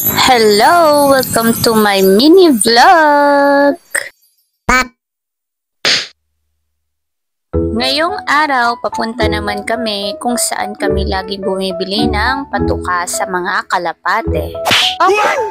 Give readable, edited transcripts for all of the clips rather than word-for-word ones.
Hello! Welcome to my mini vlog! Ngayong araw, papunta naman kami kung saan kami lagi bumibili ng patuka sa mga kalapate.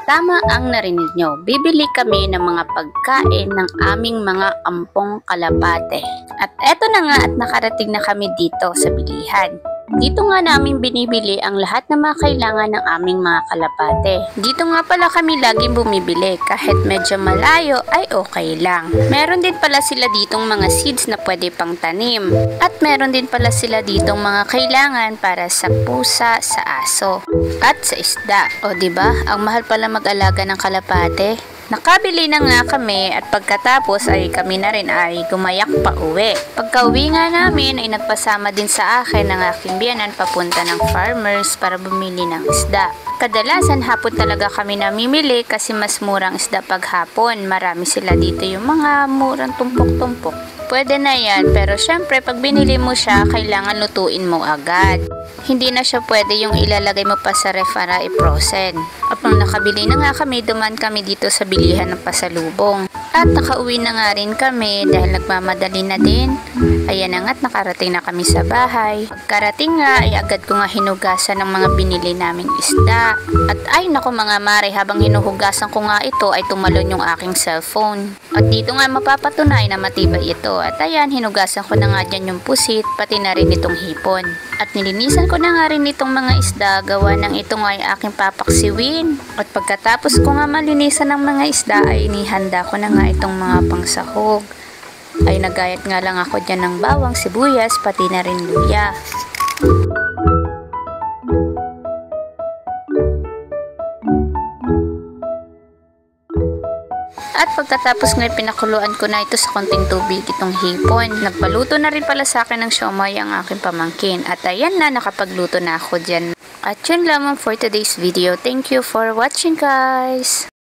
Tama ang narinig nyo, bibili kami ng mga pagkain ng aming mga ampong kalapate. At eto na nga at nakarating na kami dito sa bilihan. Dito nga namin binibili ang lahat ng mga kailangan ng aming mga kalapate. Dito nga pala kami laging bumibili kahit medyo malayo ay okay lang. Meron din pala sila ditong mga seeds na pwede pang tanim. At meron din pala sila ditong mga kailangan para sa pusa, sa aso at sa isda. O diba, ang mahal pala mag-alaga ng kalapate. Nakabili na nga kami at pagkatapos ay kami na rin ay gumayak pa uwi. Pagka uwi nga namin ay nagpasama din sa akin ng aking biyanan papunta ng farmers para bumili ng isda. Kadalasan hapon talaga kami namimili kasi mas murang isda pag hapon. Marami sila dito yung mga murang tumpok-tumpok. Pwede na yan, pero syempre pag binili mo siya, kailangan lutuin mo agad. Hindi na siya pwede yung ilalagay mo pa sa ref para i-frozen. At nung nakabili na nga kami, duman kami dito sa bilihan ng pasalubong. At nakauwi na nga rin kami dahil nagmamadali na din. Ayan na nga't nakarating na kami sa bahay. Pagkarating nga ay agad ko nga hinugasan ng mga binili naming isda. At ay naku mga mare, habang hinuhugasan ko nga ito ay tumalon yung aking cellphone. At dito nga mapapatunay na matibay ito. At ayan, hinugasan ko na nga dyan yung pusit, pati na rin itong hipon. At nilinisan ko na nga rin itong mga isda, gawa ng ito nga ay aking papaksiwin. At pagkatapos ko nga malinisan ng mga isda ay inihanda ko na nga itong mga pangsahog. Ay nagayat nga lang ako dyan ng bawang, sibuyas, pati na rin luya. At pagkatapos nga pinakuluan ko na ito sa konting tubig itong hipon. Nagpaluto na rin pala sa akin ng siomay ang aking pamangkin. At ayan na, nakapagluto na ako dyan. At yun lamang for today's video. Thank you for watching guys!